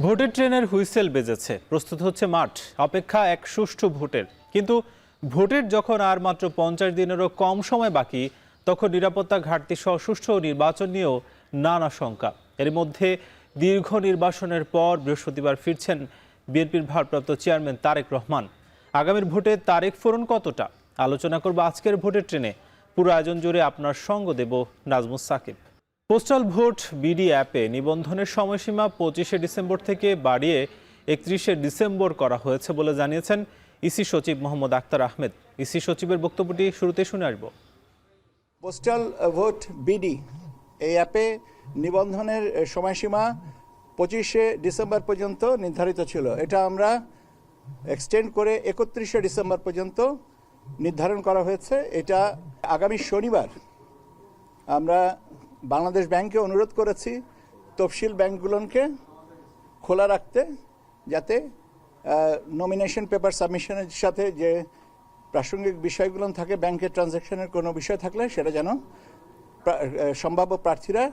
ভোটের ট্রেনের হুইসেল বেজেছে, প্রস্তুত হচ্ছে মাঠ, অপেক্ষা এক সুষ্ঠু ভোটের। কিন্তু ভোটের যখন আর মাত্র 50 দিনেরও কম সময় বাকি, তখন নিরাপত্তা ঘাটতি সহ সুষ্ঠু নির্বাচন নিয়েও নানা শঙ্কা। এর মধ্যে দীর্ঘ নির্বাসনের পর বৃহস্পতিবার ফিরছেন বিএনপির ভারপ্রাপ্ত চেয়ারম্যান তারেক রহমান। আগামীর ভোটে তারিখ ফোরন কতটা, আলোচনা করব আজকের ভোটের ট্রেনে। পুরো আয়োজন জুড়ে আপনার সঙ্গ দেব Najmus Sakib. Postal vote BD অ্যাপে নিবন্ধনের সময়সীমা 25শে ডিসেম্বর থেকে বাড়িয়ে 31শে ডিসেম্বর করা হয়েছে বলে জানিয়েছেন ইসি সচিব মোহাম্মদ আক্তার আহমেদ। ইসি সচিবের বক্তব্যটি শুরুতে শুনে আসব। পোস্টাল ভোট বিডি এই অ্যাপে নিবন্ধনের সময়সীমা 25শে ডিসেম্বর পর্যন্ত নির্ধারিত ছিল। এটা আমরা এক্সটেন্ড করে 31শে ডিসেম্বর পর্যন্ত নির্ধারণ করা হয়েছে। এটা আগামী শনিবার আমরা বাংলাদেশ ব্যাংকে অনুরোধ করেছি তফসিল ব্যাংকগুলোকে খোলা রাখতে, যাতে নমিনেশন পেপার সাবমিশনের সাথে যে প্রাসঙ্গিক বিষয়গুলো থাকে, ব্যাংকের ট্রানজ্যাকশনের কোনো বিষয় থাকলে সেটা যেন সম্ভাব্য প্রার্থীরা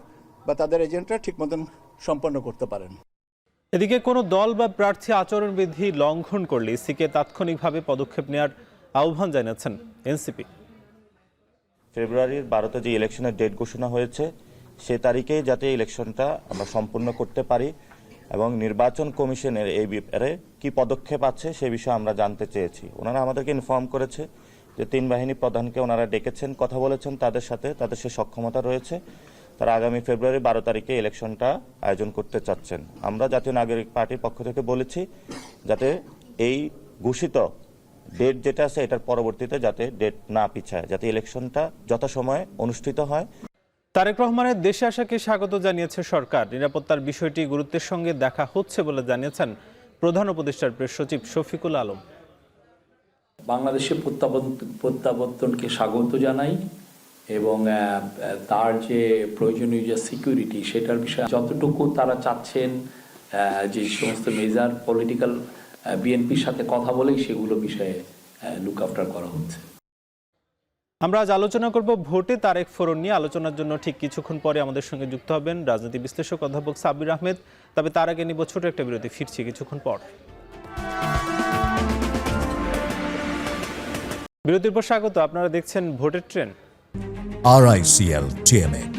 বা তাদের এজেন্টরা ঠিক মতন সম্পন্ন করতে পারেন। এদিকে কোনো দল বা প্রার্থী আচরণবিধি লঙ্ঘন করলে ইসিকে তাৎক্ষণিকভাবে পদক্ষেপ নেওয়ার আহ্বান জানিয়েছেন এনসিপি। ফেব্রুয়ারির 12তে যে ইলেকশনের ডেট ঘোষণা হয়েছে, সে তারিখেই যাতে ইলেকশনটা আমরা সম্পূর্ণ করতে পারি এবং নির্বাচন কমিশনের এই ব্যাপারে কি পদক্ষেপ আছে সে বিষয়ে আমরা জানতে চেয়েছি। ওনারা আমাদেরকে ইনফর্ম করেছে যে 3 বাহিনী প্রধানকে ওনারা ডেকেছেন, কথা বলেছেন তাদের সাথে, তাদের সে সক্ষমতা রয়েছে। তারা আগামী ফেব্রুয়ারি 12 তারিখে ইলেকশনটা আয়োজন করতে চাচ্ছেন। আমরা জাতীয় নাগরিক পার্টির পক্ষ থেকে বলেছি যাতে এই ঘোষিত ডেট যেটা আছে এটার পরবর্তীতে যাতে ডেট না পিছায়, যাতে ইলেকশনটা যথাসময়ে অনুষ্ঠিত হয়। তারেক রহমানের দেশে আসাকে স্বাগত জানিয়েছে সরকার। নিরাপত্তার বিষয়টি গুরুত্বের সঙ্গে দেখা হচ্ছে বলে জানিয়েছেন প্রধান উপদেষ্টার প্রেস সচিব শফিকুল আলম। বাংলাদেশের প্রত্যাবর্তনকে স্বাগত জানাই এবং তার যে প্রয়োজনীয় যে সিকিউরিটি সেটার বিষয়ে যতটুকু তারা চাচ্ছেন, যে সমস্ত মেজার পলিটিক্যাল বিএনপির সাথে কথা বলেই সেগুলো বিষয়ে লুক আফটার করা হচ্ছে। আমরা আজ আলোচনা করব ভোটে তারেক ফোরন নিয়ে। আলোচনার জন্য ঠিক কিছুক্ষণ পরে আমাদের সঙ্গে যুক্ত হবেন রাজনীতি বিশ্লেষক অধ্যাপক সাব্বির আহমেদ। তবে তার আগে নিব ছোট একটা বিরতি, ফিরছি কিছুক্ষণ পর। বিরতির পর স্বাগত, আপনারা দেখছেন ভোটের ট্রেন। RICL TMX,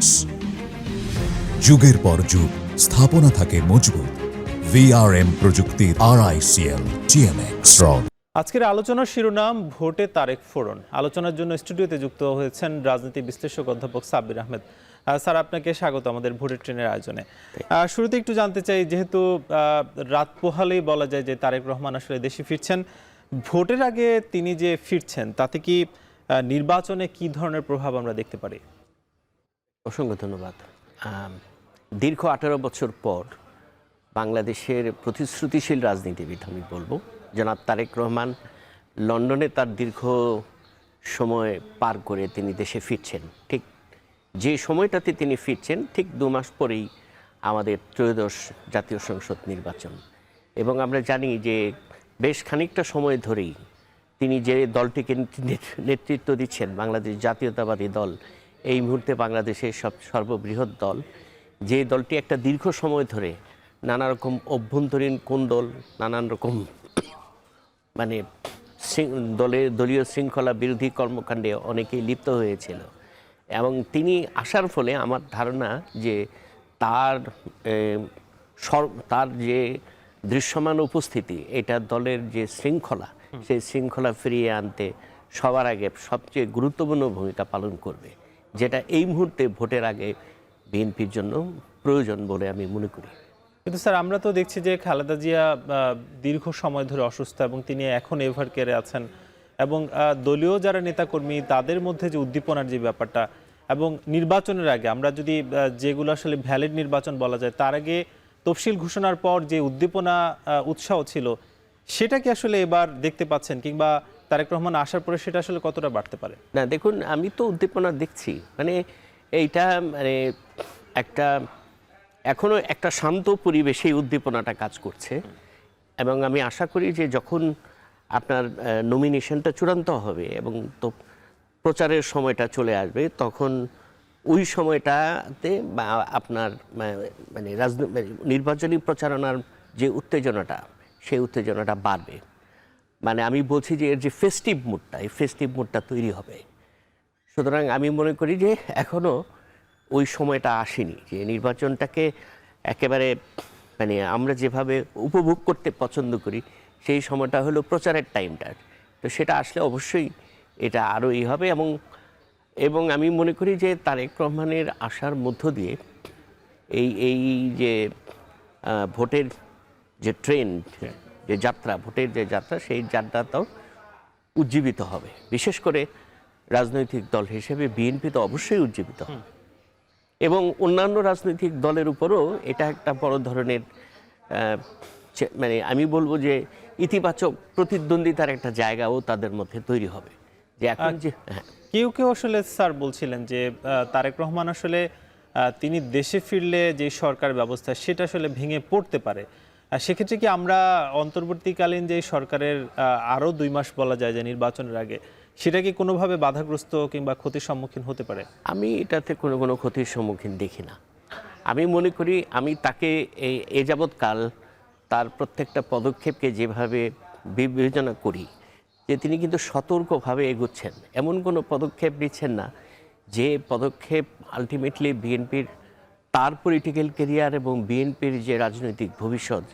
যুগের পর যুগ স্থাপনা থাকে মজবুত। VRM প্রযুক্তির RICL TMX। আজকের আলোচনার শিরোনাম ভোটে তারেক ফোরন। আলোচনার জন্য স্টুডিওতে যুক্ত হয়েছেন রাজনীতি বিশ্লেষক অধ্যাপক সাব্বির আহমেদ। স্যার, আপনাকে স্বাগত আমাদের ভোটের ট্রেনের আয়োজনে। শুরুতে একটু জানতে চাই, যেহেতু রাত পোহালেই বলা যায় যে তারেক রহমান আসলে দেশে ফিরছেন, ভোটের আগে তিনি যে ফিরছেন তাতে কি নির্বাচনে কি ধরনের প্রভাব আমরা দেখতে পারি? অসংখ্য ধন্যবাদ। দীর্ঘ 18 বছর পর বাংলাদেশের প্রতিশ্রুতিশীল রাজনীতিবিদ আমি বলবো জনাব তারেক রহমান লন্ডনে তার দীর্ঘ সময় পার করে তিনি দেশে ফিরছেন। ঠিক যে সময়টাতে তিনি ফিরছেন ঠিক 2 মাস পরেই আমাদের ত্রয়োদশ জাতীয় সংসদ নির্বাচন, এবং আমরা জানি যে বেশ খানিকটা সময় ধরেই তিনি যে দলটিকে নেতৃত্ব দিচ্ছেন, বাংলাদেশ জাতীয়তাবাদী দল, এই মুহূর্তে বাংলাদেশের সর্ববৃহৎ দল, যে দলটি একটা দীর্ঘ সময় ধরে নানা রকম অভ্যন্তরীণ কোন্দল, নানান রকম দলীয় শৃঙ্খলা বিরোধী কর্মকাণ্ডে অনেকেই লিপ্ত হয়েছিল, এবং তিনি আসার ফলে আমার ধারণা যে তার যে দৃশ্যমান উপস্থিতি, এটা দলের যে শৃঙ্খলা, সেই শৃঙ্খলা ফিরিয়ে আনতে সবার আগে সবচেয়ে গুরুত্বপূর্ণ ভূমিকা পালন করবে, যেটা এই মুহূর্তে ভোটের আগে বিএনপির জন্য প্রয়োজন বলে আমি মনে করি। কিন্তু স্যার, আমরা তো দেখছি যে খালেদা জিয়া দীর্ঘ সময় ধরে অসুস্থ এবং তিনি এখন এভার কেয়ারে আছেন, এবং দলীয় যারা নেতাকর্মী তাদের মধ্যে যে উদ্দীপনার যে ব্যাপারটা, এবং নির্বাচনের আগে আমরা যদি যেগুলো আসলে ভ্যালিড নির্বাচন বলা যায়, তার আগে তফসিল ঘোষণার পর যে উদ্দীপনা উৎসাহ ছিল, সেটা কি আসলে এবার দেখতে পাচ্ছেন, কিংবা তারেক রহমান আসার পরে সেটা আসলে কতটা বাড়তে পারে? না, দেখুন, আমি তো উদ্দীপনা দেখছি, এইটা এখনো একটা শান্ত পরিবেশে উদ্দীপনাটা কাজ করছে, এবং আমি আশা করি যে যখন আপনার নমিনেশনটা চূড়ান্ত হবে এবং তো প্রচারের সময়টা চলে আসবে, তখন ওই সময়টাতে আপনার নির্বাচনী প্রচারণার যে উত্তেজনাটা, সেই উত্তেজনাটা বাড়বে। মানে আমি বলছি যে এর যে ফেস্টিভ মুডটা, এই ফেস্টিভ মুডটা তৈরি হবে। সুতরাং আমি মনে করি যে এখনও ওই সময়টা আসেনি যে নির্বাচনটাকে একেবারে মানে আমরা যেভাবে উপভোগ করতে পছন্দ করি, সেই সময়টা হলো প্রচারের টাইমটা। তো সেটা আসলে অবশ্যই এটা আরও হবে। এবং আমি মনে করি যে তারেক রহমানের আসার মধ্য দিয়ে এই যে ভোটের যে ট্রেন্ড, যে যাত্রা, ভোটের যে যাত্রা, সেই যাত্রাটাও উজ্জীবিত হবে। বিশেষ করে রাজনৈতিক দল হিসেবে বিএনপি তো অবশ্যই উজ্জীবিত হবে, এবং অন্যান্য রাজনৈতিক দলের উপরও এটা একটা বড় ধরনের মানে আমি বলবো যে ইতিবাচক প্রতিদ্বন্দ্বিতার একটা জায়গাও তাদের মধ্যে তৈরি হবে। যে এখন যে কেউ কেউ আসলে স্যার বলছিলেন যে তারেক রহমান আসলে তিনি দেশে ফিরলে যে সরকার ব্যবস্থা সেটা আসলে ভেঙে পড়তে পারে। সেক্ষেত্রে কি আমরা অন্তর্বর্তীকালীন যে সরকারের আরও 2 মাস বলা যায় যে নির্বাচনের আগে, সেটা কি কোনোভাবে বাধাগ্রস্ত কিংবা ক্ষতির সম্মুখীন হতে পারে? আমি এটাতে কোনো ক্ষতির সম্মুখীন দেখি না। আমি মনে করি আমি তাকে এ যাবৎকাল তার প্রত্যেকটা পদক্ষেপকে যেভাবে বিবেচনা করি, যে তিনি কিন্তু সতর্কভাবে এগোচ্ছেন, এমন কোনো পদক্ষেপ নিচ্ছেন না যে পদক্ষেপ আলটিমেটলি বিএনপির তার পলিটিক্যাল ক্যারিয়ার এবং বিএনপির যে রাজনৈতিক ভবিষ্যৎ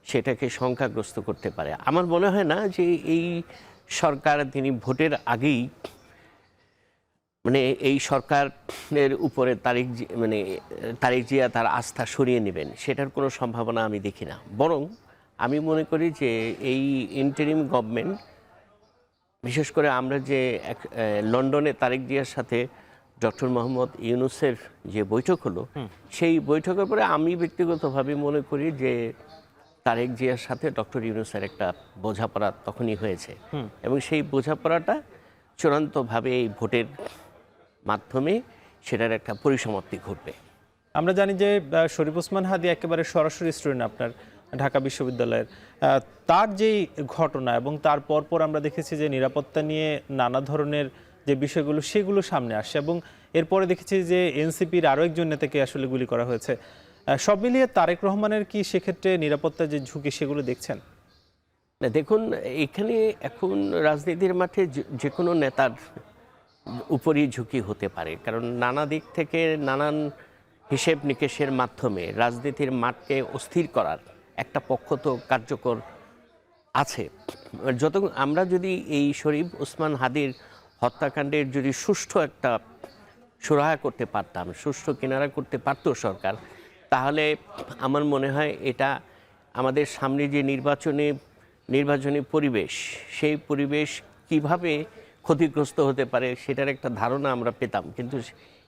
সেটাকে শঙ্কাগ্রস্ত করতে পারে। আমার মনে হয় না যে এই সরকার তিনি ভোটের আগেই মানে এই সরকারের উপরে তারেক জিয়া তার আস্থা সরিয়ে নেবেন, সেটার কোনো সম্ভাবনা আমি দেখি না। বরং আমি মনে করি যে এই ইন্টারিম গভর্নমেন্ট, বিশেষ করে আমরা যে লন্ডনে তারেক জিয়ার সাথে ডক্টর মোহাম্মদ ইউনূসের যে বৈঠক হলো, সেই বৈঠকের পরে আমি ব্যক্তিগতভাবে মনে করি যে তারেক জিয়ার সাথে ডক্টর ইউনূসের একটা বোঝাপড়া তখনই হয়েছে, এবং সেই বোঝাপড়াটা চূড়ান্তভাবে এই ভোটের মাধ্যমে সেটার একটা পরিসমাপ্তি ঘটবে। আমরা জানি যে শরীফ ওসমান হাদী একেবারে সরাসরি স্টুডেন্ট আপনার ঢাকা বিশ্ববিদ্যালয়ের, তার যেই ঘটনা এবং তার পরপর আমরা দেখেছি যে নিরাপত্তা নিয়ে নানা ধরনের যে বিষয়গুলো সেগুলো সামনে আসে, এবং এরপরে দেখেছি যে এনসিপির আরও একজন নেতাকে আসলে গুলি করা হয়েছে। সব মিলিয়ে তারেক রহমানের কি সেক্ষেত্রে নিরাপত্তার যে ঝুঁকি সেগুলো দেখছেন? না, দেখুন, এখানে এখন রাজনীতির মাঠে যে কোনো নেতার উপরই ঝুঁকি হতে পারে, কারণ নানা দিক থেকে নানান হিসেব নিকেশের মাধ্যমে রাজনীতির মাঠকে অস্থির করার একটা পক্ষ তো কার্যকর আছে। যত আমরা যদি এই শরীফ ওসমান হাদীর হত্যাকাণ্ডের যদি সুষ্ঠু একটা সুরাহা করতে পারতাম, সুষ্ঠু কিনারা করতে পারত সরকার, তাহলে আমার মনে হয় এটা আমাদের সামনে যে নির্বাচনী পরিবেশ, সেই পরিবেশ কিভাবে ক্ষতিগ্রস্ত হতে পারে সেটার একটা ধারণা আমরা পেতাম। কিন্তু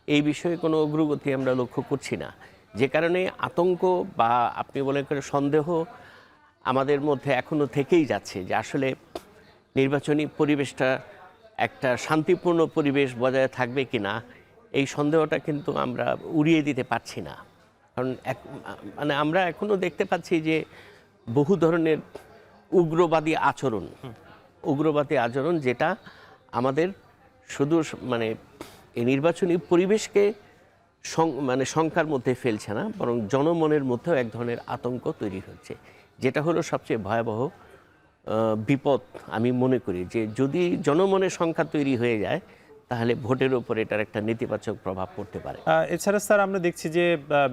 এই বিষয়ে কোনো অগ্রগতি আমরা লক্ষ্য করছি না, যে কারণে আতঙ্ক বা আপনি বলে করে সন্দেহ আমাদের মধ্যে এখনও থেকেই যাচ্ছে যে আসলে নির্বাচনী পরিবেশটা একটা শান্তিপূর্ণ পরিবেশ বজায় থাকবে কি না, এই সন্দেহটা কিন্তু আমরা উড়িয়ে দিতে পারছি না। কারণ মানে আমরা এখনও দেখতে পাচ্ছি যে বহু ধরনের উগ্রবাদী আচরণ যেটা আমাদের শুধু মানে এই নির্বাচনী পরিবেশকে শঙ্কার মধ্যে ফেলছে না, বরং জনমনের মধ্যেও এক ধরনের আতঙ্ক তৈরি হচ্ছে, যেটা হলো সবচেয়ে ভয়াবহ বিপদ। আমি মনে করি যে যদি জনমনে সংখ্যা তৈরি হয়ে যায়, তাহলে ভোটের উপর এটার একটা নেতিবাচক প্রভাব পড়তে পারে। এছাড়া স্যার আমরা দেখছি যে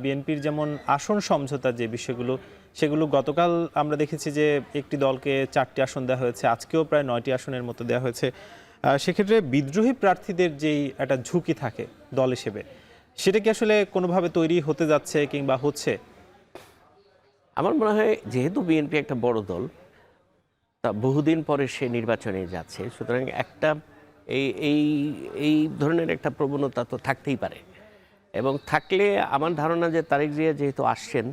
বিএনপির যেমন আসন সমঝোতার যে বিষয়গুলো, সেগুলো গতকাল আমরা দেখেছি যে একটি দলকে 4টি আসন দেওয়া হয়েছে, আজকেও প্রায় 9টি আসনের মতো দেওয়া হয়েছে। সেক্ষেত্রে বিদ্রোহী প্রার্থীদের যেই একটা ঝুঁকি থাকে দল হিসেবে, সেটা কি আসলে কোনোভাবে তৈরি হতে যাচ্ছে কিংবা হচ্ছে? আমার মনে হয় যেহেতু বিএনপি একটা বড় দল, তা বহুদিন পরে সে নির্বাচনে যাচ্ছে, সুতরাং একটা এই ধরনের একটা প্রবণতা তো থাকতেই পারে। এবং থাকলে আমার ধারণা যে তারেক জিয়া যেহেতু আসছেন,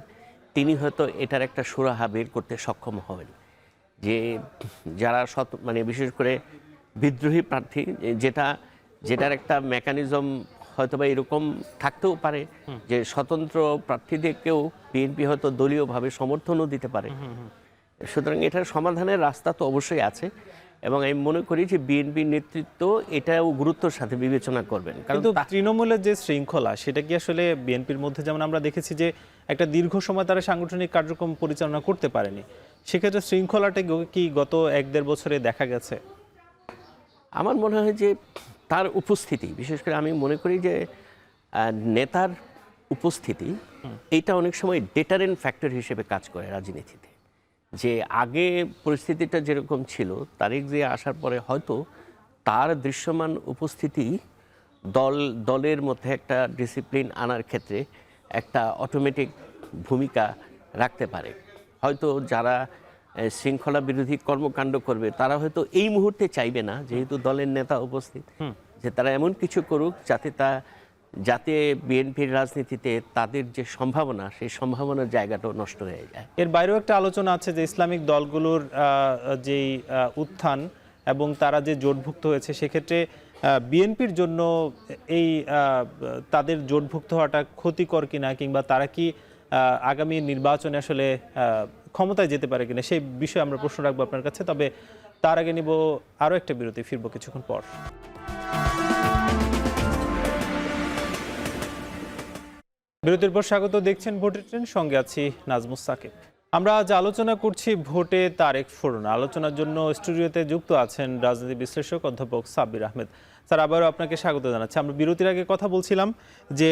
তিনি হয়তো এটার একটা সুরাহা বের করতে সক্ষম হবেন, যে যারা মানে বিশেষ করে বিদ্রোহী প্রার্থী, যেটার একটা মেকানিজম হয়তোবা এরকম থাকতেও পারে যে স্বতন্ত্র প্রার্থীদেরকেও বিএনপি হয়তো দলীয়ভাবে সমর্থনও দিতে পারে। সুতরাং এটার সমাধানের রাস্তা তো অবশ্যই আছে, এবং আমি মনে করি যে বিএনপি নেতৃত্ব এটাও গুরুত্বের সাথে বিবেচনা করবেন, কারণ কিন্তু তৃণমূলের যে শৃঙ্খলা সেটা কি আসলে বিএনপির মধ্যে, যেমন আমরা দেখেছি যে একটা দীর্ঘ সময় তারা সাংগঠনিক কার্যক্রম পরিচালনা করতে পারেনি, সেক্ষেত্রে শৃঙ্খলাটা কি গত 1-1.5 বছরে দেখা গেছে? আমার মনে হয় যে তার উপস্থিতি, বিশেষ করে আমি মনে করি যে নেতার উপস্থিতি এইটা অনেক সময় ডেটারেন্ট ফ্যাক্টর হিসেবে কাজ করে রাজনীতিতে। যে আগে পরিস্থিতিটা যেরকম ছিল, তারেক জিয়া আসার পরে হয়তো তার দৃশ্যমান উপস্থিতি দলের মধ্যে একটা ডিসিপ্লিন আনার ক্ষেত্রে একটা অটোমেটিক ভূমিকা রাখতে পারে। হয়তো যারা শৃঙ্খলা বিরোধী কর্মকাণ্ড করবে তারা হয়তো এই মুহূর্তে চাইবে না, যেহেতু দলের নেতা উপস্থিত, যে তারা এমন কিছু করুক যাতে বিএনপির রাজনীতিতে তাদের যে সম্ভাবনা, সেই সম্ভাবনার জায়গাটাও নষ্ট হয়ে যায়। এর বাইরেও একটা আলোচনা আছে যে ইসলামিক দলগুলোর যেই উত্থান এবং তারা যে জোটভুক্ত হয়েছে, সেক্ষেত্রে বিএনপির জন্য এই তাদের জোটভুক্ত হওয়াটা ক্ষতিকর কিনা, কিংবা তারা কি আগামী নির্বাচনে আসলে ক্ষমতায় যেতে পারে কিনা, সেই বিষয়ে আমরা প্রশ্ন রাখবো আপনার কাছে। তবে তার আগে নিব আরও একটা বিরতি, ফিরবো কিছুক্ষণ পর। বিরতির পর স্বাগত, দেখছেন ভোটের ট্রেন, সঙ্গে আছি নাজমুস সাকিব। আমরা আজ আলোচনা করছি ভোটে তারেক ফোড়ন। আলোচনার জন্য স্টুডিওতে যুক্ত আছেন রাজনীতি বিশ্লেষক অধ্যাপক সাব্বির আহমেদ। স্যার, আবারও আপনাকে স্বাগত জানাচ্ছি। আমরা বিরতির আগে কথা বলছিলাম যে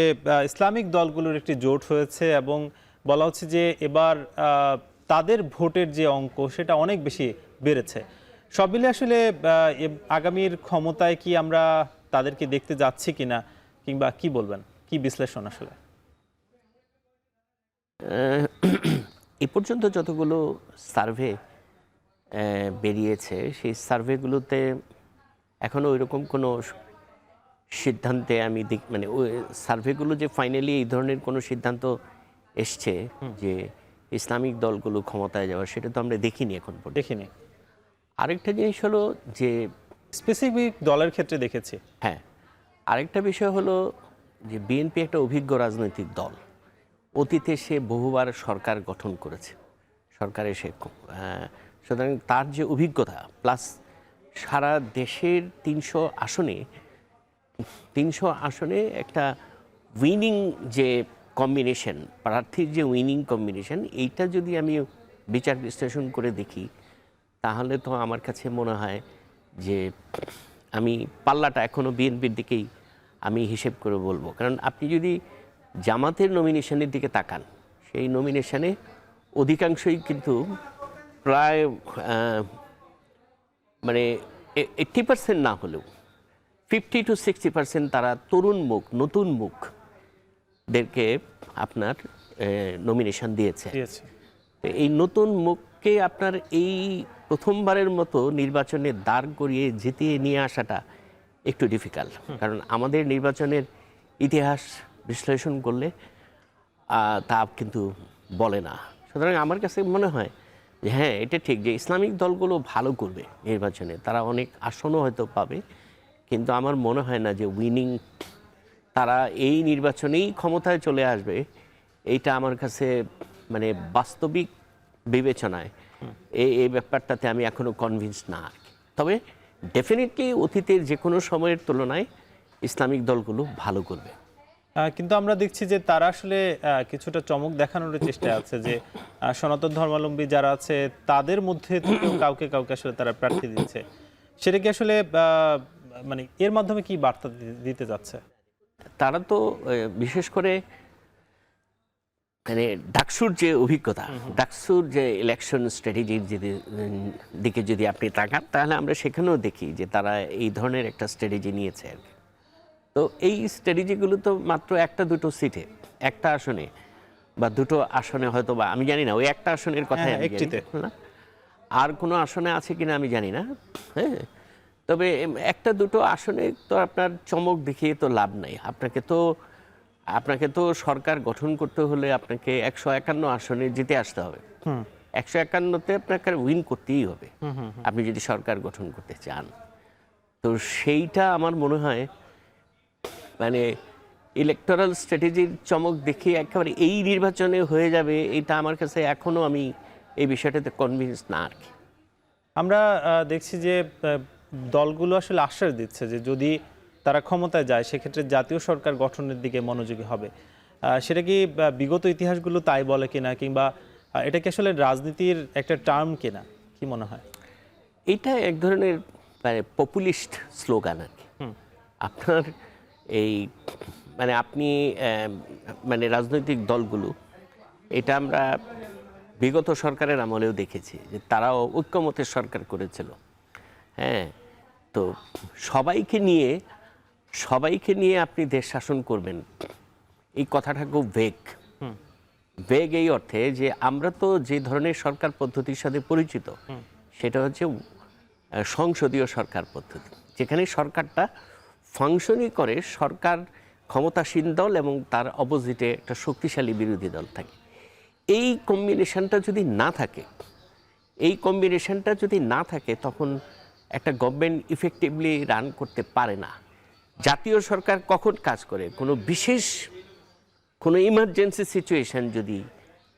ইসলামিক দলগুলোর একটি জোট হয়েছে এবং বলা হচ্ছে যে এবার তাদের ভোটের যে অঙ্ক সেটা অনেক বেশি বেড়েছে। সব মিলে আসলে আগামীর ক্ষমতায় কি আমরা তাদেরকে দেখতে যাচ্ছি কিনা, কিংবা কি বলবেন, কি বিশ্লেষণ আসলে? এ পর্যন্ত যতগুলো সার্ভে বেরিয়েছে, সেই সার্ভেগুলোতে এখনও ওইরকম কোনো সিদ্ধান্তে আমি মানে ওই সার্ভেগুলো যে ফাইনালি এই ধরনের কোনো সিদ্ধান্ত এসছে যে ইসলামিক দলগুলো ক্ষমতায় যাওয়ার, সেটা তো আমরা দেখিনি এখন পর্যন্ত। দেখিনি। আরেকটা জিনিস হলো যে স্পেসিফিক দলের ক্ষেত্রে দেখেছি। হ্যাঁ, আরেকটা বিষয় হলো যে বিএনপি একটা অভিজ্ঞ রাজনৈতিক দল। অতীতে সে বহুবার সরকার গঠন করেছে, সরকারে সে সুতরাং তার যে অভিজ্ঞতা, প্লাস সারা দেশের 300 আসনে একটা উইনিং যে কম্বিনেশন, প্রার্থীর যে উইনিং কম্বিনেশন, এইটা যদি আমি বিচার বিশ্লেষণ করে দেখি, তাহলে তো আমার কাছে মনে হয় যে আমি পাল্লাটা এখনও বিএনপির দিকেই আমি হিসেব করে বলবো। কারণ আপনি যদি জামাতের নমিনেশনের দিকে তাকান, সেই নমিনেশনে অধিকাংশই কিন্তু প্রায় মানে 80% না হলেও 50 to 60% তারা তরুণ মুখ, নতুন মুখদেরকে আপনার নমিনেশন দিয়েছে। এই নতুন মুখকে আপনার এই প্রথমবারের মতো নির্বাচনে দাঁড় করিয়ে জিতিয়ে নিয়ে আসাটা একটু ডিফিকাল্ট। কারণ আমাদের নির্বাচনের ইতিহাস বিশ্লেষণ করলে তা কিন্তু বলে না। সুতরাং আমার কাছে মনে হয় যে হ্যাঁ, এটা ঠিক যে ইসলামিক দলগুলো ভালো করবে নির্বাচনে, তারা অনেক আসনও হয়তো পাবে, কিন্তু আমার মনে হয় না যে উইনিং তারা এই নির্বাচনেই ক্ষমতায় চলে আসবে। এইটা আমার কাছে মানে বাস্তবিক বিবেচনায় এই ব্যাপারটাতে আমি এখনো কনভিন্স না। তবে ডেফিনেটলি অতীতের যে কোনো সময়ের তুলনায় ইসলামিক দলগুলো ভালো করবে। কিন্তু আমরা দেখছি যে তারা আসলে কিছুটা চমক দেখানোর চেষ্টা আছে, যে সনাতন ধর্মাবলম্বী যারা আছে তাদের মধ্যে থেকেও কাউকে আসলে তারা প্রার্থী দিচ্ছে। সেটা কি আসলে মানে এর মাধ্যমে কি বার্তা দিতে যাচ্ছে? তারা তো বিশেষ করে মানে ডাকসুর যে অভিজ্ঞতা, ডাকসুর যে ইলেকশন স্ট্র্যাটেজির দিকে যদি আপনি তাকান, তাহলে আমরা সেখানেও দেখি যে তারা এই ধরনের একটা স্ট্র্যাটেজি নিয়েছে আর কি। তো এই স্ট্র্যাটেজিগুলো তো মাত্র 1-2 সিটে, একটা আসনে বা 2 আসনে হয়তো, বা আমি জানি না, ওই একটা আসনের কথা একটিতে না, আর কোনো আসনে আছে কিনা আমি জানি না। হ্যাঁ, তবে 1-2 আসনে তো আপনার চমক দেখিয়ে তো লাভ নাই। আপনাকে তো সরকার গঠন করতে হলে আপনাকে 151 আসনে জিতে আসতে হবে। 151তে আপনাকে উইন করতেই হবে আপনি যদি সরকার গঠন করতে চান। তো সেইটা আমার মনে হয় মানে ইলেকটোরাল স্ট্র্যাটেজির চমক দেখিয়ে একেবারে এই নির্বাচনে হয়ে যাবে, এটা আমার কাছে এখনও আমি এই বিষয়টাতে কনভিন্স না আর কি। আমরা দেখছি যে দলগুলো আসলে আশ্বাস দিচ্ছে যে যদি তারা ক্ষমতায় যায় সেক্ষেত্রে জাতীয় সরকার গঠনের দিকে মনোযোগী হবে। সেটা কি বিগত ইতিহাসগুলো তাই বলে কিনা, কিংবা এটা কি আসলে রাজনীতির একটা টার্ম কিনা, কি মনে হয়? এটা এক ধরনের মানে পপুলিস্ট স্লোগান আর কি। আপনার এই মানে আপনি মানে রাজনৈতিক দলগুলো, এটা আমরা বিগত সরকারের আমলেও দেখেছি যে তারাও ঐক্যমতের সরকার করেছিল। হ্যাঁ, তো সবাইকে নিয়ে আপনি দেশ শাসন করবেন, এই কথাটা খুব ভেগ এই অর্থে যে আমরা তো যে ধরনের সরকার পদ্ধতির সাথে পরিচিত সেটা হচ্ছে সংসদীয় সরকার পদ্ধতি, যেখানে সরকারটা ফাংশনই করে, সরকার ক্ষমতাসীন দল এবং তার অপোজিটে একটা শক্তিশালী বিরোধী দল থাকে। এই কম্বিনেশনটা যদি না থাকে তখন একটা গভর্নমেন্ট ইফেক্টিভলি রান করতে পারে না। জাতীয় সরকার কখন কাজ করে? কোনো ইমার্জেন্সি সিচুয়েশন যদি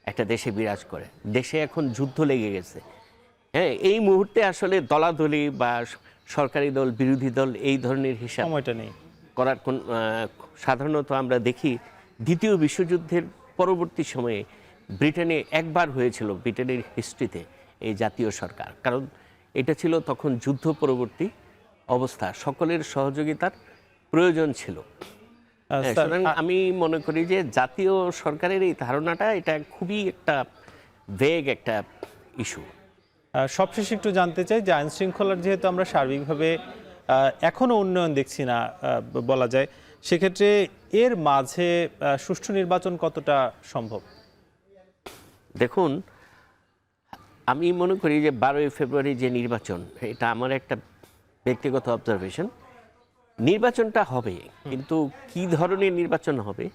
একটা দেশে বিরাজ করে, দেশে এখন যুদ্ধ লেগে গেছে, হ্যাঁ, এই মুহূর্তে আসলে দলাদলি বা সরকারি দল বিরোধী দল এই ধরনের হিসাব সময়টা নেই করার সাধারণত আমরা দেখি দ্বিতীয় বিশ্বযুদ্ধের পরবর্তী সময়ে ব্রিটেনে একবার হয়েছিল, ব্রিটেনের হিস্ট্রিতে, এই জাতীয় সরকার, কারণ এটা ছিল তখন যুদ্ধ পরবর্তী অবস্থা, সকলের সহযোগিতার প্রয়োজন ছিল। সুতরাং আমি মনে করি যে জাতীয় সরকারের এই ধারণাটা এটা খুবই একটা ভেগ একটা ইস্যু। সবশেষে একটু জানতে চাই যে আইন শৃঙ্খলার যেহেতু আমরা সার্বিকভাবে এখনো উন্নয়ন দেখছি না বলা যায়, সেক্ষেত্রে এর মাঝে সুষ্ঠু নির্বাচন কতটা সম্ভব? দেখুন, আমি মনে করি যে 12ই ফেব্রুয়ারি যে নির্বাচন, এটা আমার একটা ব্যক্তিগত অবজারভেশন, নির্বাচনটা হবে, কিন্তু কি ধরনের নির্বাচন হবে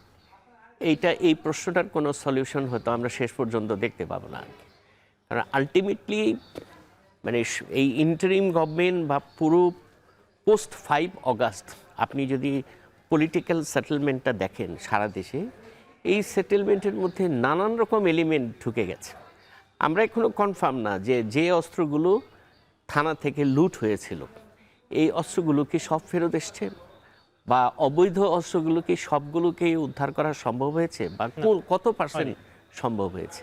এই প্রশ্নটার কোনো সলিউশন হয়তো আমরা শেষ পর্যন্ত দেখতে পাবো না। কারণ আলটিমেটলি মানে এই ইন্টারিম গভর্নমেন্ট বা পুরো পোস্ট 5 অগাস্ট আপনি যদি পলিটিক্যাল সেটেলমেন্টটা দেখেন সারা দেশে, এই সেটেলমেন্টের মধ্যে নানান রকম এলিমেন্ট ঢুকে গেছে। আমরা এখনো কনফার্ম না যে অস্ত্রগুলো থানা থেকে লুট হয়েছিল, এই অস্ত্রগুলো কি সব ফেরত এসছে, বা অবৈধ অস্ত্রগুলো কি সবগুলোকেই উদ্ধার করা সম্ভব হয়েছে, বা কত পার্সেন্ট সম্ভব হয়েছে।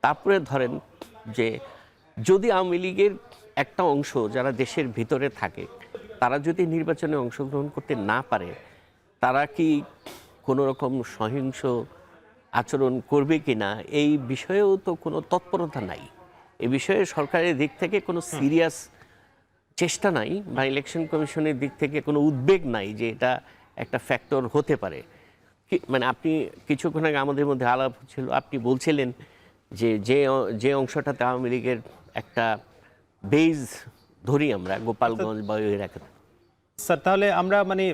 তারপরে ধরেন যে যদি আওয়ামী লীগের একটা অংশ যারা দেশের ভিতরে থাকে তারা যদি নির্বাচনে অংশগ্রহণ করতে না পারে, তারা কি কোনো রকম সহিংস আচরণ করবে কিনা এই বিষয়েও তো কোনো তৎপরতা নাই। এ বিষয়ে সরকারের দিক থেকে কোনো সিরিয়াস চেষ্টা নাই, বা ইলেকশন কমিশনের দিক থেকে কোনো উদ্বেগ নাই যে এটা একটা ফ্যাক্টর হতে পারে। মানে আপনি কিছুক্ষণ আগে আমাদের মধ্যে আলাপ ছিল, আপনি বলছিলেন যে অংশটাতে আওয়ামী লীগের একটা বেজ ধরি আমরা, গোপালগঞ্জ বা ওই এলাকাতে। স্যার, তাহলে আমরা মানে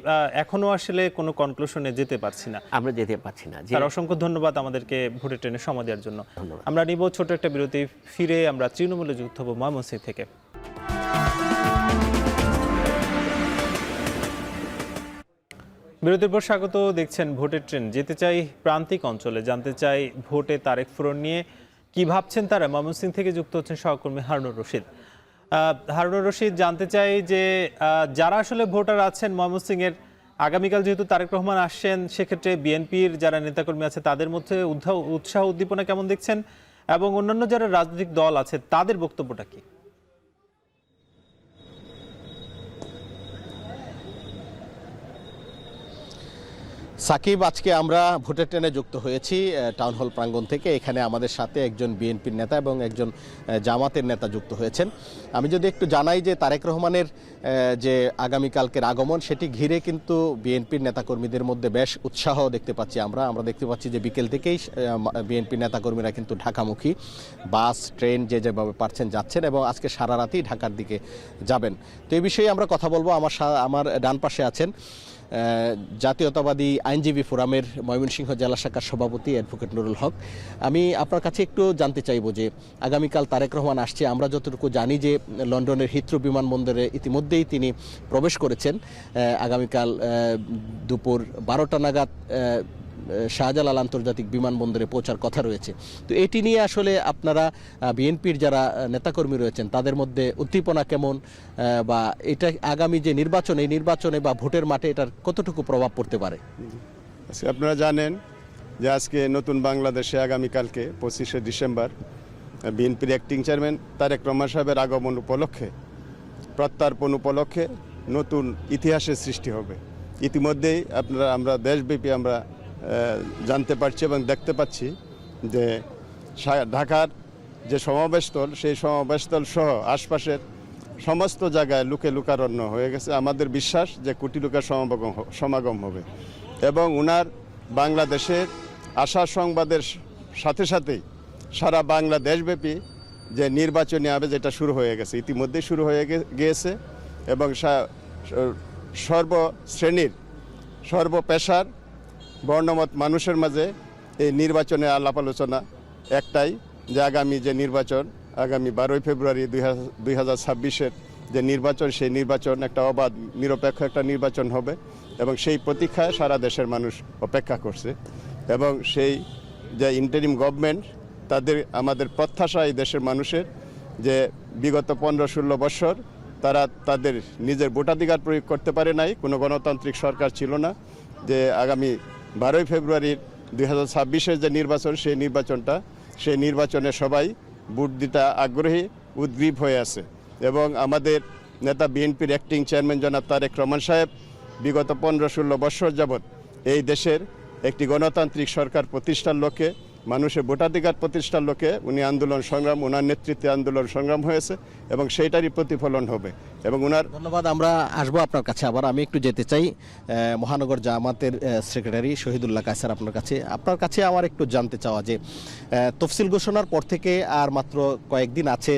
এখনো আসলে কোনো কনক্লুশনে যেতে পারছি না। স্যার, অসংখ্য ধন্যবাদ আমাদেরকে ভোটের ট্রেনে সময় দেওয়ার জন্য। আমরা নিব ছোট একটা বিরতি, ফিরে আমরা তৃণমূলে যুক্ত হব ময়মনসিংহ থেকে। বিরতির পর স্বাগত, দেখছেন ভোটের ট্রেন। যেতে চাই প্রান্তিক অঞ্চলে, জানতে চাই ভোটে তারেক ফুরন নিয়ে কি ভাবছেন তারা। ময়মনসিংহ থেকে যুক্ত হচ্ছেন সহকর্মী হারুনুর রশিদ। হারুনুর রশিদ, জানতে চাই যে যারা আসলে ভোটার আছেন ময়মনসিংহের, আগামীকাল যেহেতু তারেক রহমান আসছেন, সেক্ষেত্রে বিএনপির যারা নেতাকর্মী আছে তাদের মধ্যে উৎসাহ উদ্দীপনা কেমন দেখছেন, এবং অন্যান্য যারা রাজনৈতিক দল আছে তাদের বক্তব্যটা কি? সাকিব, আজকে আমরা ভোটের ট্রেনে যুক্ত হয়েছি টাউন হল প্রাঙ্গণ থেকে। এখানে আমাদের সাথে একজন বিএনপির নেতা এবং একজন জামাতের নেতা যুক্ত হয়েছেন। আমি যদি একটু জানাই যে তারেক রহমানের যে আগামীকালকের আগমন, সেটি ঘিরে কিন্তু বিএনপির নেতাকর্মীদের মধ্যে বেশ উৎসাহ দেখতে পাচ্ছি। আমরা দেখতে পাচ্ছি যে বিকেল থেকেই বিএনপির নেতাকর্মীরা কিন্তু ঢাকামুখী বাস ট্রেন যেভাবে পারছেন যাচ্ছেন, এবং আজকে সারা রাতেই ঢাকার দিকে যাবেন। তো এই বিষয়ে আমরা কথা বলবো। আমার ডান পাশে আছেন জাতীয়তাবাদী আইনজীবী ফোরামের ময়মনসিংহ জেলা শাখার সভাপতি অ্যাডভোকেট নুরুল হক। আমি আপনার কাছে একটু জানতে চাইব যে আগামীকাল তারেক রহমান আসছে, আমরা যতটুকু জানি যে লন্ডনের হিথ্রো বিমানবন্দরে ইতিমধ্যেই তিনি প্রবেশ করেছেন। আগামীকাল দুপুর 12টা নাগাদ শাহজালাল আন্তর্জাতিক বিমানবন্দরে পৌঁছার কথা রয়েছে। তো এটি নিয়ে আসলে আপনারা বিএনপির যারা নেতাকর্মী রয়েছেন তাদের মধ্যে উদ্দীপনা কেমন, বা এটা আগামী যে নির্বাচন, এই নির্বাচনে বা ভোটের মাঠে এটার কতটুকু প্রভাব পড়তে পারে? আজকে আপনারা জানেন যে আজকে নতুন বাংলাদেশে আগামীকালকে 25শে ডিসেম্বর বিএনপির অ্যাক্টিং চেয়ারম্যান তারেক রহমান সাহেবের আগমন উপলক্ষে, প্রত্যার্পণ উপলক্ষে নতুন ইতিহাসের সৃষ্টি হবে। ইতিমধ্যেই আমরা দেশব্যাপী আমরা জানতে পারছি এবং দেখতে পাচ্ছি যে ঢাকার যে সমাবেশস্থল, সেই সমাবেশস্থল সহ আশপাশের সমস্ত জায়গায় লোকারণ্য হয়ে গেছে। আমাদের বিশ্বাস যে কোটি লোকের সমাগম হবে এবং উনার বাংলাদেশের আশা সংবাদের সাথে সাথেই সারা বাংলাদেশব্যাপী যে নির্বাচনী আবেগ যেটা শুরু হয়ে গেছে, ইতিমধ্যেই শুরু হয়ে গিয়েছে এবং সর্বশ্রেণীর সর্বপেশার বর্ণমত মানুষের মাঝে এই নির্বাচনে আলাপ আলোচনা একটাই, যে আগামী যে নির্বাচন, আগামী 12ই ফেব্রুয়ারি 2026-এর যে নির্বাচন, সেই নির্বাচন একটা অবাধ নিরপেক্ষ একটা নির্বাচন হবে এবং সেই প্রতীক্ষায় সারা দেশের মানুষ অপেক্ষা করছে। এবং সেই যে ইন্টারিম গভর্নমেন্ট, আমাদের প্রত্যাশা এই দেশের মানুষের যে বিগত 15-16 বছর তারা তাদের নিজের ভোটাধিকার প্রয়োগ করতে পারে নাই, কোনো গণতান্ত্রিক সরকার ছিল না, যে আগামী 12ই ফেব্রুয়ারির 2026-এর যে নির্বাচন, সেই নির্বাচনে সবাই ভোট দিতে আগ্রহী, উদ্গ্রীব হয়ে আছে। এবং আমাদের নেতা বিএনপির অ্যাক্টিং চেয়ারম্যান জনাব তারেক রহমান সাহেব বিগত 15-16 বছর যাবৎ এই দেশের একটি গণতান্ত্রিক সরকার প্রতিষ্ঠার লক্ষ্যে, মানুষের ভোটাধিকার প্রতিষ্ঠার লক্ষ্যে উনি আন্দোলন সংগ্রাম, ওনার নেতৃত্বে আন্দোলন সংগ্রাম হয়েছে এবং সেইটারই প্রতিফলন হবে। এবং ওনার ধন্যবাদ। আমরা আসবো আপনার কাছে আবার। আমি একটু যেতে চাই মহানগর জামাতের সেক্রেটারি শহীদুল্লাহ কায়সার আপনার কাছে আমার একটু জানতে চাওয়া যে তফসিল ঘোষণার পর থেকে আর মাত্র কয়েকদিন আছে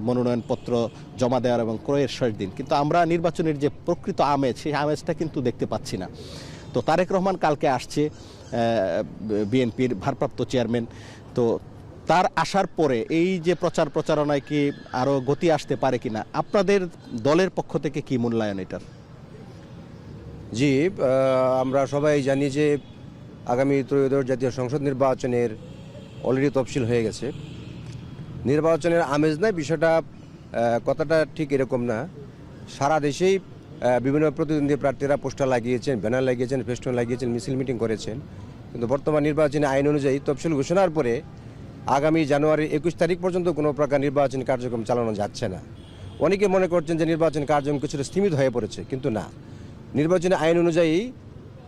মনোনয়নপত্র জমা দেওয়ার এবং ক্রয়ের শেষ দিন, কিন্তু আমরা নির্বাচনের যে প্রকৃত আমেজ, সেই আমেজটা কিন্তু দেখতে পাচ্ছি না। তো তারেক রহমান কালকে আসছে, বিএনপির ভারপ্রাপ্ত চেয়ারম্যান, তো তার আসার পরে এই যে প্রচারণায় কি আরো গতি আসতে পারে কিনা, আপনাদের দলের পক্ষ থেকে কি মূল্যায়ন এটার? জি, আমরা সবাই জানি যে আগামী ত্রয়োদশ জাতীয় সংসদ নির্বাচনের অলরেডি তফসিল হয়ে গেছে। নির্বাচনের আমেজ নাই, বিষয়টা কথাটা ঠিক এরকম না। সারা দেশেই বিভিন্ন প্রতিদ্বন্দ্বী প্রার্থীরা পোস্টার লাগিয়েছেন, ব্যানার লাগিয়েছেন, ফেস্টুন লাগিয়েছেন, মিছিল মিটিং করেছেন, কিন্তু বর্তমান নির্বাচনী আইন অনুযায়ী তফসিল ঘোষণার পরে আগামী জানুয়ারির 21 তারিখ পর্যন্ত কোনো প্রকার নির্বাচনী কার্যক্রম চালানো যাচ্ছে না। অনেকে মনে করছেন যে নির্বাচন কার্যক্রম কিছুটা স্থিমিত হয়ে পড়েছে, কিন্তু না। নির্বাচনী আইন অনুযায়ী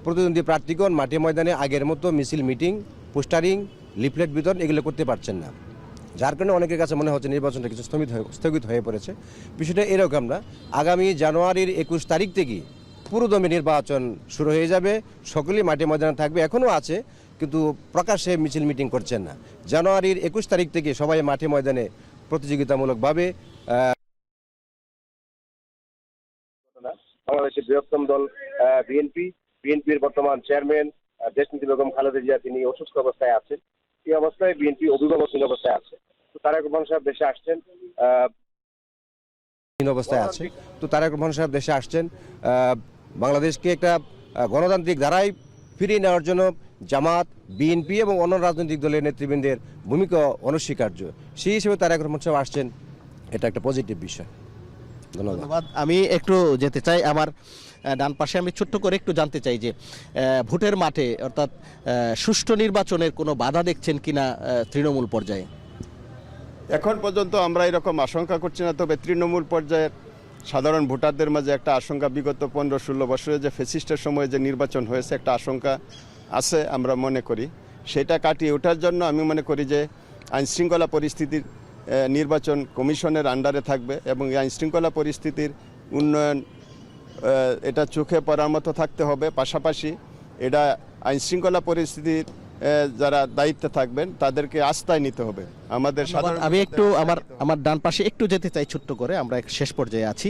প্রতিদ্বন্দ্বী প্রার্থীগণ মাঠে ময়দানে আগের মতো মিছিল মিটিং, পোস্টারিং, লিফলেট বিতরণ এগুলো করতে পারছেন না, যার কারণে অনেকের কাছে মনে হচ্ছে নির্বাচনটা কিছু স্থগিত হয়ে পড়েছে। বিষয়টা এরকম না, আগামী জানুয়ারির 21 তারিখ থেকে পুরোদমে নির্বাচন শুরু হয়ে যাবে, সকলেই মাঠে ময়দানে থাকবে, এখনও আছে কিন্তু প্রকাশ্যে মিছিল মিটিং করছেন না। জানুয়ারির 21 তারিখ থেকে সবাই মাঠে ময়দানে প্রতিযোগিতামূলকভাবে বাংলাদেশের বৃহত্তম দল বিএনপির বর্তমান চেয়ারম্যান দেশনীতি বেগম খালেদা জিয়া তিনি অসুস্থ অবস্থায় আছেন। এই অবস্থায় বিএনপি অভিভাবকহীন অবস্থায় আছে। তো তারেক রহমান সাহেব দেশে আসছেন, তারেক রহমান সাহেব দেশে আসছেন বাংলাদেশকে একটা গণতান্ত্রিক ধারায় ফিরিয়ে নেওয়ার জন্য জামাত, বিএনপি এবং অন্য রাজনৈতিক দলের নেতৃবৃন্দের ভূমিকা অনস্বীকার্য। সেই হিসেবে তারেক রহমান সাহেব আসছেন, এটা একটা পজিটিভ বিষয়। ধন্যবাদ। আমি একটু যেতে চাই আমার ডান পাশে, আমি ছোট্ট করে একটু জানতে চাই যে ভোটের মাঠে অর্থাৎ সুষ্ঠু নির্বাচনের কোনো বাধা দেখছেন কিনা তৃণমূল পর্যায়ে? এখন পর্যন্ত আমরা এরকম আশঙ্কা করছি না, তবে তৃণমূল পর্যায়ের সাধারণ ভোটারদের মাঝে একটা আশঙ্কা, বিগত 15-16 বছরে যে ফ্যাসিস্টের সময় যে নির্বাচন হয়েছে একটা আশঙ্কা আছে আমরা মনে করি। সেটা কাটিয়ে ওঠার জন্য আমি মনে করি যে আইনশৃঙ্খলা পরিস্থিতির নির্বাচন কমিশনের আন্ডারে থাকবে এবং এই আইনশৃঙ্খলা পরিস্থিতির উন্নয়ন এটা চোখে পড়ার মতো থাকতে হবে। পাশাপাশি এটা আইনশৃঙ্খলা পরিস্থিতির যারা দায়িত্বে থাকবেন তাদেরকে আস্থায় নিতে হবে। আমাদের আমি একটু আমার ডান পাশে একটু যেতে চাই ছোট্ট করে, আমরা শেষ পর্যায়ে আছি।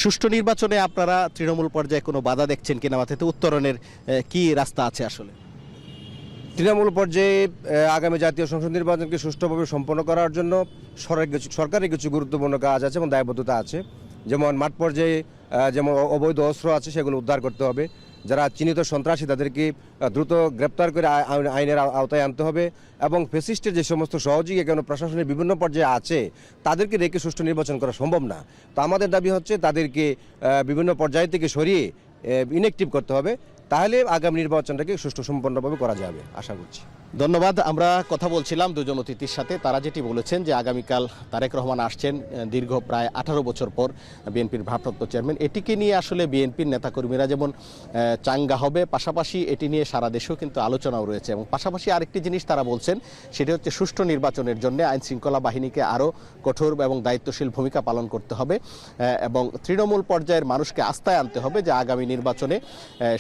সুষ্ঠু নির্বাচনে আপনারা তৃণমূল পর্যায়ে কোনো বাধা দেখছেন কিনা, মাথাতে উত্তরণের কি রাস্তা আছে? আসলে তৃণমূল পর্যায়ে আগামী জাতীয় সংসদ নির্বাচনকে সুষ্ঠুভাবে সম্পন্ন করার জন্য সরকারের কিছু গুরুত্বপূর্ণ কাজ আছে এবং দায়বদ্ধতা আছে। যেমন মাঠ পর্যায়ে যেমন অবৈধ অস্ত্র আছে সেগুলো উদ্ধার করতে হবে, যারা চিহ্নিত সন্ত্রাসী তাদেরকে দ্রুত গ্রেপ্তার করে আইনের আওতায় আনতে হবে এবং ফ্যাসিস্টের যে সমস্ত সহযোগী কেন প্রশাসনের বিভিন্ন পর্যায়ে আছে তাদেরকে রেখে সুষ্ঠু নির্বাচন করা সম্ভব না। তো আমাদের দাবি হচ্ছে তাদেরকে বিভিন্ন পর্যায় থেকে সরিয়ে ইনঅ্যাক্টিভ করতে হবে, তাহলে আগামী নির্বাচনটাকে সুষ্ঠু সম্পন্নভাবে করা যাবে আশা করছি। ধন্যবাদ। আমরা কথা বলছিলাম দুজন অতিথির সাথে, তারা যেটি বলেছেন যে আগামীকাল তারেক রহমান আসছেন দীর্ঘ প্রায় 18 বছর পর বিএনপির ভারপ্রাপ্ত চেয়ারম্যান। এটিকে নিয়ে আসলে বিএনপির নেতাকর্মীরা যেমন চাঙ্গা হবে, পাশাপাশি এটি নিয়ে সারা দেশেও কিন্তু আলোচনাও রয়েছে। এবং পাশাপাশি আরেকটি জিনিস তারা বলছেন সেটি হচ্ছে সুষ্ঠু নির্বাচনের জন্য আইন শৃঙ্খলা বাহিনীকে আরও কঠোর এবং দায়িত্বশীল ভূমিকা পালন করতে হবে এবং তৃণমূল পর্যায়ের মানুষকে আস্থায় আনতে হবে যে আগামী নির্বাচনে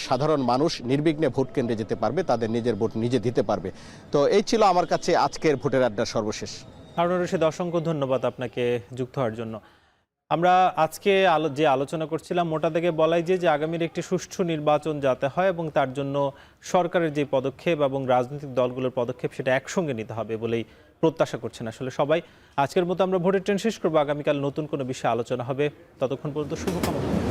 সাধারণ মানুষ নির্বিঘ্নে ভোট কেন্দ্রে যেতে পারবে, তাদের নিজের ভোট নিজে দিতে পারবে। তো এই ছিল আমার কাছে আজকের ভোটের আড্ডার সর্বশেষ। হারুনুর রশিদ, অসংখ্য ধন্যবাদ আপনাকে যুক্ত হওয়ার জন্য। আমরা আজকে যে আলোচনা করছিলাম মোটা থেকে বলাই যে আগামীর একটি সুষ্ঠু নির্বাচন যাতে হয় এবং তার জন্য সরকারের যে পদক্ষেপ এবং রাজনৈতিক দলগুলোর পদক্ষেপ সেটা একসঙ্গে নিতে হবে বলেই প্রত্যাশা করছেন আসলে সবাই। আজকের মতো আমরা ভোটের ট্রেন শেষ করবো। আগামীকাল নতুন কোনো বিষয়ে আলোচনা হবে। ততক্ষণ পর্যন্ত শুভকামনা।